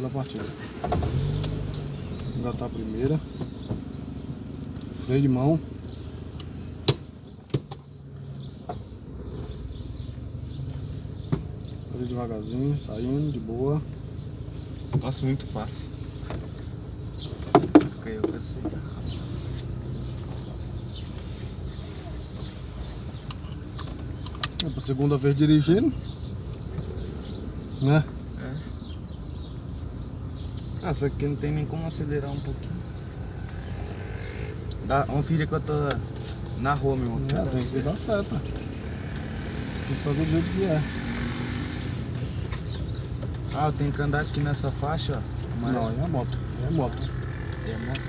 Segunda partida. Engatar a primeira. Freio de mão. Freio devagarzinho, saindo de boa. Nossa, muito fácil. Isso caiu, eu quero sentar. É pra segunda vez dirigindo, né? É. Ah, só que não tem nem como acelerar um pouquinho. Vamos fingir que eu tô na rua, meu irmão. É, tem que dar seta. Tem que fazer do jeito que é. Ah, eu tenho que andar aqui nessa faixa, ó. Não, aí é moto. Aí é moto. É moto.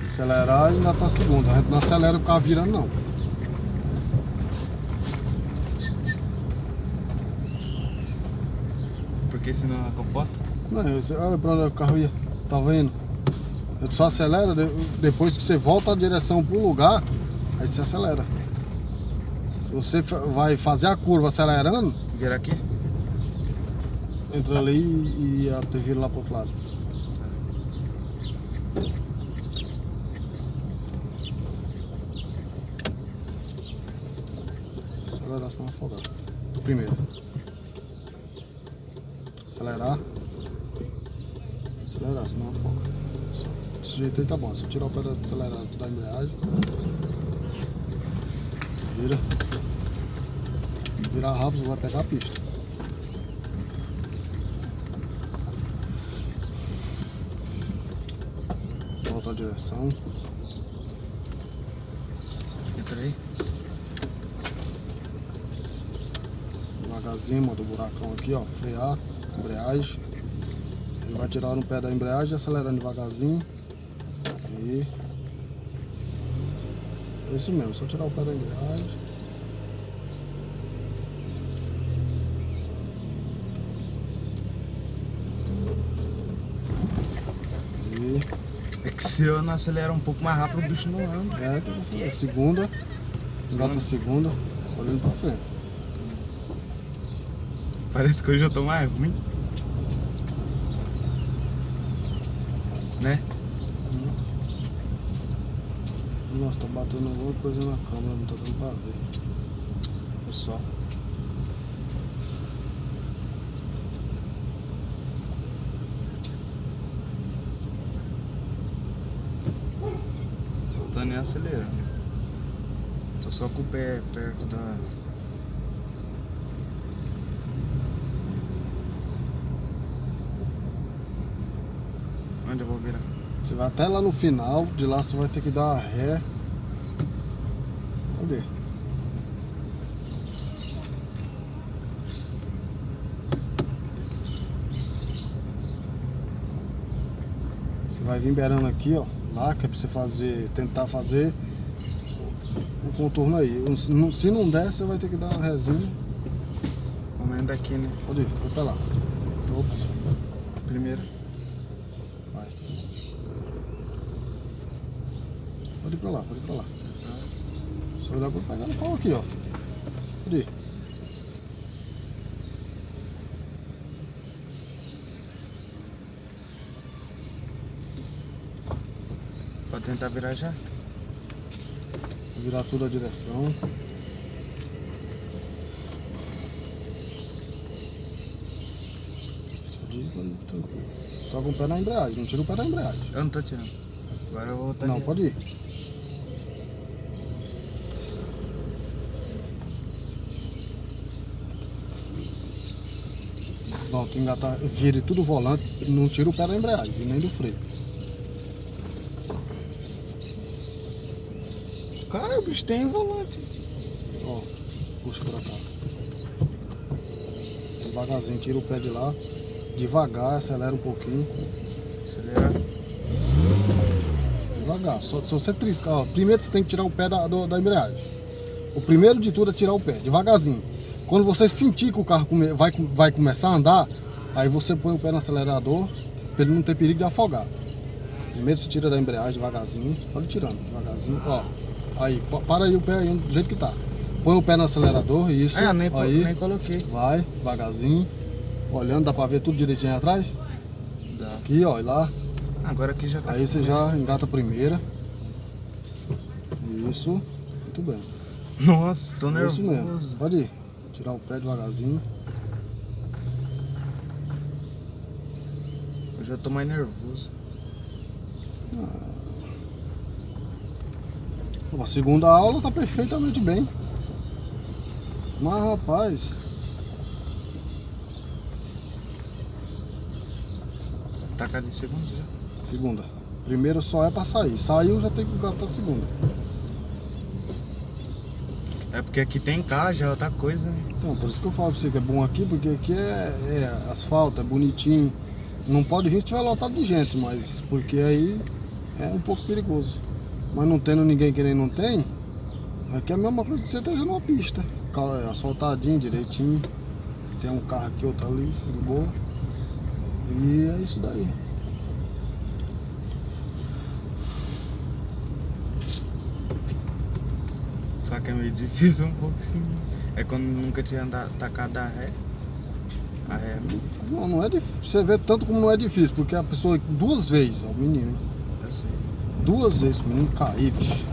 Acelerar e engatar a segunda. A gente não acelera o carro virando, não. Porque senão ela compota? Não, olha pra onde o carro ia. Tá vendo? Eu só acelera, depois que você volta a direção pro lugar, aí você acelera. Se você vai fazer a curva acelerando, Vira aqui? entra ali e até vira lá pro outro lado. Acelerar, senão afogar. Primeiro. Acelerar. Acelerar, senão afoga. Só. Desse jeito aí tá bom. Se tirar o pé do acelerado da embreagem. Vira. Virar rápido, você vai pegar a pista. Volta a direção. Entra aí. Devagarzinho, manda o buracão aqui, ó. Frear, embreagem. Ele vai tirar no pé da embreagem, acelerando devagarzinho. E é isso mesmo, só tirar o pé da embreagem. E É que se eu não acelerar um pouco mais rápido, o bicho não anda. é, tem que acelerar. Segunda, engata a segunda, olhando pra frente. Parece que hoje eu tô mais ruim. Né? Nossa, tá batendo alguma coisa na câmera, não tá dando pra ver. O sol. Não tô nem acelerando. Tô só com o pé perto da... Onde eu vou virar? Você vai até lá no final, de lá você vai ter que dar ré. Cadê? Você vai vir beirando aqui, ó, lá que é pra você fazer, tentar fazer o contorno aí. Se não der, você vai ter que dar uma rézinha. Vamos indo daqui, né? Pode ir, vai pra lá. Ops, Primeiro. vai. Pode ir pra lá, pode ir pra lá. Só olhar pra pegar no pau aqui, ó. Pode ir. Pode tentar virar já? Virar tudo a direção. Pode ir, tranquilo. Só com o pé na embreagem, não tira o pé da embreagem. Eu não tô tirando. Agora eu vou voltar Não, ali. pode ir. Pronto, engatar, vire tudo o volante, não tira o pé da embreagem, nem do freio. Cara, o bicho tem volante. Ó, puxa pra cá. Devagarzinho, tira o pé de lá. Devagar, acelera um pouquinho. Acelerar. Devagar, só se você triscar, ó, primeiro você tem que tirar o pé da embreagem. O primeiro de tudo é tirar o pé, devagarzinho. Quando você sentir que o carro vai começar a andar, aí você põe o pé no acelerador, pra ele não ter perigo de afogar. Primeiro você tira da embreagem devagarzinho, pode ir tirando, devagarzinho, ó. Aí, para aí o pé aí do jeito que tá. Põe o pé no acelerador, isso, Nem aí, coloquei. vai, devagarzinho, olhando, dá pra ver tudo direitinho aí atrás? aqui, ó, e lá. Agora aqui já tá. Aí você já engata a primeira. Isso, muito bem. Nossa, tô É nervoso. isso mesmo. Pode ir. Tirar o pé devagarzinho. Eu já tô mais nervoso. A segunda aula tá perfeitamente bem. Mas rapaz, Tá cadê segundo já? segunda. Primeiro só é pra sair. Saiu, já tem que engatar a segunda. É porque aqui tem carro, já é outra coisa, né? Então, por isso que eu falo pra você que é bom aqui, porque aqui é asfalto, é bonitinho. Não pode vir se tiver lotado de gente, mas porque aí é um pouco perigoso. Mas não tendo ninguém que nem não tem, aqui é a mesma coisa que você esteja numa pista. Asfaltadinho, direitinho. Tem um carro aqui, outro ali, de boa. E é isso daí. Só que é meio difícil um pouquinho. É quando nunca tinha tacado a ré. A ré. Não é difícil. Você vê tanto como não é difícil, porque a pessoa duas vezes, ó, o menino, hein? Eu sei. Duas vezes o menino caiu, bicho.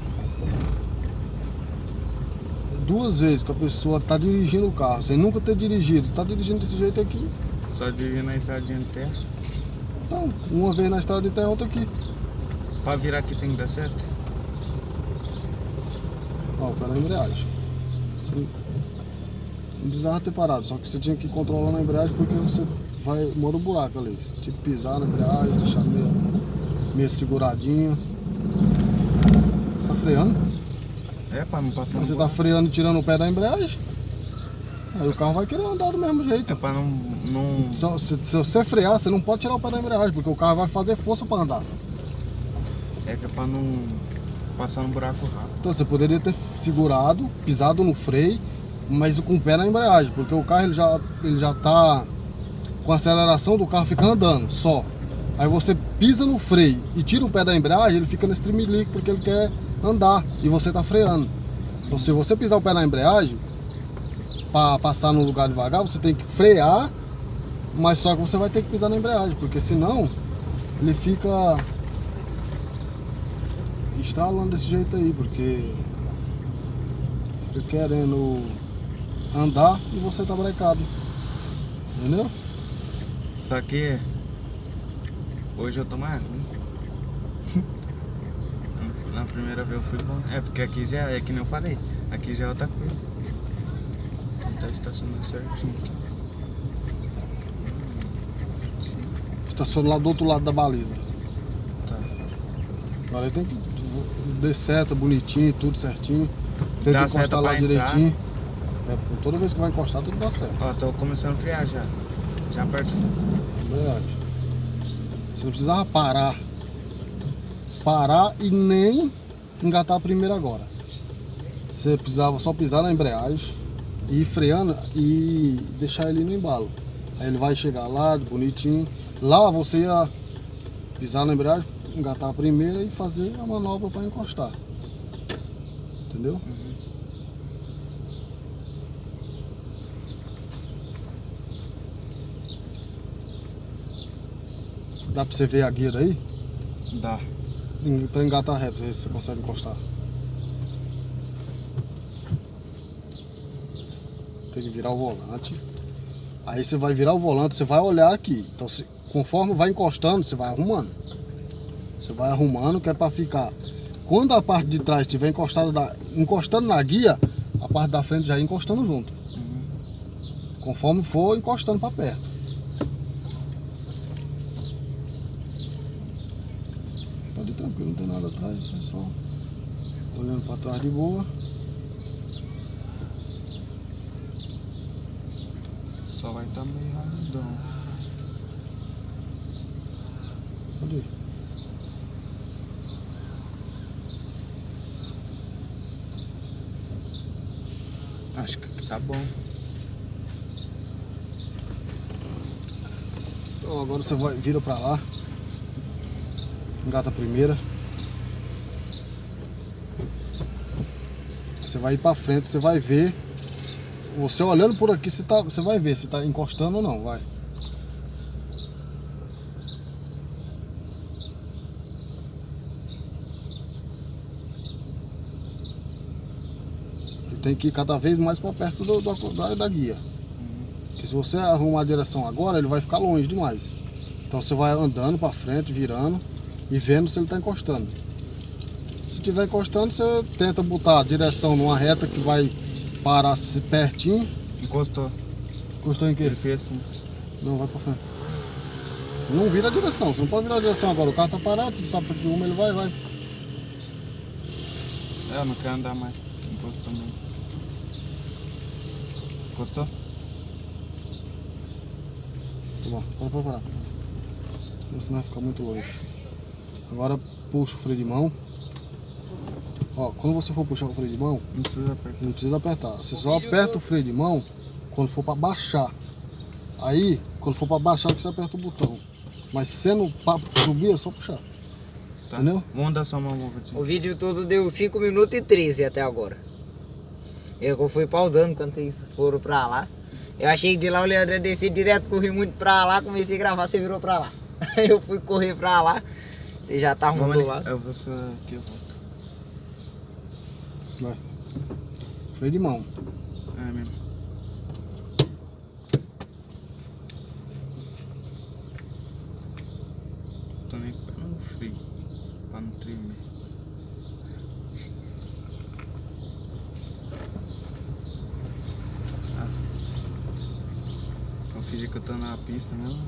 Duas vezes que a pessoa tá dirigindo o carro, sem nunca ter dirigido, tá dirigindo desse jeito aqui. Só dirigindo na estradinha de terra. Então, uma vez na estrada de terra, outra aqui. Pra virar aqui tem que dar certo? Ó, o pé na embreagem. Você não precisava ter parado, só que você tinha que controlar na embreagem porque você mora um buraco ali. Tipo, pisar na embreagem, deixar meio seguradinha. Você tá freando? É, pra não passar Mas no você tá buraco. freando e tirando o pé da embreagem. Aí o carro vai querer andar do mesmo jeito. É pra não... Se você frear, você não pode tirar o pé da embreagem, porque o carro vai fazer força para andar. É que é pra não passar no buraco rápido. Então você poderia ter segurado, pisado no freio, mas com o pé na embreagem, porque o carro ele já tá com a aceleração do carro fica andando só. Aí você pisa no freio e tira o pé da embreagem, ele fica nesse trimelique porque ele quer andar e você tá freando. Então se você pisar o pé na embreagem, para passar no lugar devagar, você tem que frear, mas só que você vai ter que pisar na embreagem, porque senão ele fica estralando desse jeito aí, porque fica querendo andar e você tá brecado, entendeu? Só que hoje eu tô mais ruim. Na primeira vez eu fui bom. É porque aqui já é que nem eu falei, aqui já é outra coisa. Tá estacionando certinho aqui. Estaciona lá do outro lado da baliza. Tá. Agora ele tem que dar seta, bonitinho, tudo certinho. Tem que Dá encostar seta lá pra direitinho. É, toda vez que vai encostar, tudo dá certo. Ó, tô começando a friar já. Já perto. Verdade. Você não precisava parar e nem engatar a primeira agora. Você precisava só pisar na embreagem e ir freando e deixar ele no embalo. Aí ele vai chegar lá, bonitinho. Lá você ia pisar na embreagem, engatar a primeira e fazer a manobra para encostar. Entendeu? Dá pra você ver a guia daí? Dá. Então engata reto, ver se você consegue encostar. Tem que virar o volante. Aí você vai virar o volante, você vai olhar aqui. Então conforme vai encostando, você vai arrumando. Você vai arrumando, que é pra ficar. Quando a parte de trás estiver encostando na guia, a parte da frente já ia encostando junto. Conforme for encostando pra perto. Pode ir tranquilo, não tem nada atrás, é só olhando pra trás de boa. Só vai estar meio rapidão. Pode ir. Acho que aqui tá bom. Então, agora você vira pra lá. Engata a primeira. Você vai ir pra frente, você vai ver. Você olhando por aqui, você vai ver se tá encostando ou não, vai. tem que ir cada vez mais para perto da guia. Porque se você arrumar a direção agora, ele vai ficar longe demais. Então você vai andando para frente, virando e vendo se ele está encostando. Se estiver encostando, você tenta botar a direção numa reta que vai parar pertinho. Encostou. Encostou em quê? Ele fez assim. Não, vai para frente. Não vira a direção, você não pode virar a direção agora. O carro tá parado, você sabe que uma ele vai. Eu não quero andar mais. Encostou mesmo. Encostou? Tá bom, pode parar. Senão vai ficar muito longe. Agora puxa o freio de mão. Ó, quando você for puxar o freio de mão, Não precisa apertar. não precisa apertar. Você só aperta o freio de mão quando for para baixar. Aí, quando for para baixar, que você aperta o botão. Mas sendo para subir, é só puxar. Tá. Entendeu? Vamos dar só uma mão. O vídeo todo deu 5 minutos e 13 até agora. Eu fui pausando quando vocês foram pra lá. Eu achei que de lá o Leandro ia descer direto, corri muito pra lá, comecei a gravar, você virou pra lá. Aí eu fui correr pra lá, você já tá Vamos arrumando ali. lá. Eu vou só aqui, eu volto. Vai. Freio de mão. É mesmo. Tô nem pegando frio pra não tremer. Vou fingir que eu tô na pista mesmo.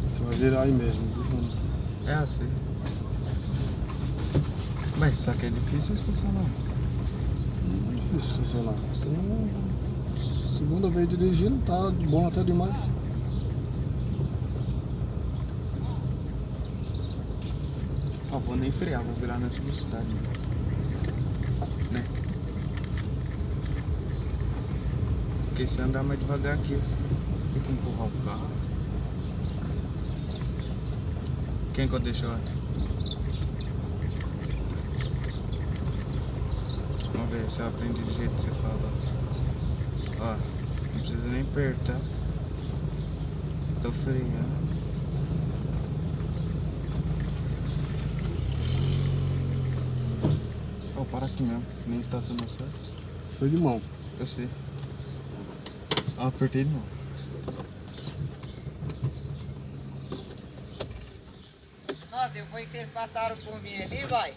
Você vai virar aí mesmo. É assim. Mas só que é difícil estacionar. É difícil estacionar. Você não... Segunda vez dirigindo, tá bom até demais. Ó, vou nem frear, vou virar nessa velocidade. Né? Porque se andar mais devagar aqui, tem que empurrar o carro. Quem que eu deixo lá? Vamos ver se eu aprendi do jeito que você fala. Ó, não precisa nem apertar. Tô freando. Ó, para aqui mesmo, nem estacionou certo. Freio de mão. Eu sei. Ó, apertei de novo. Ó, depois que vocês passaram por mim ali, vai.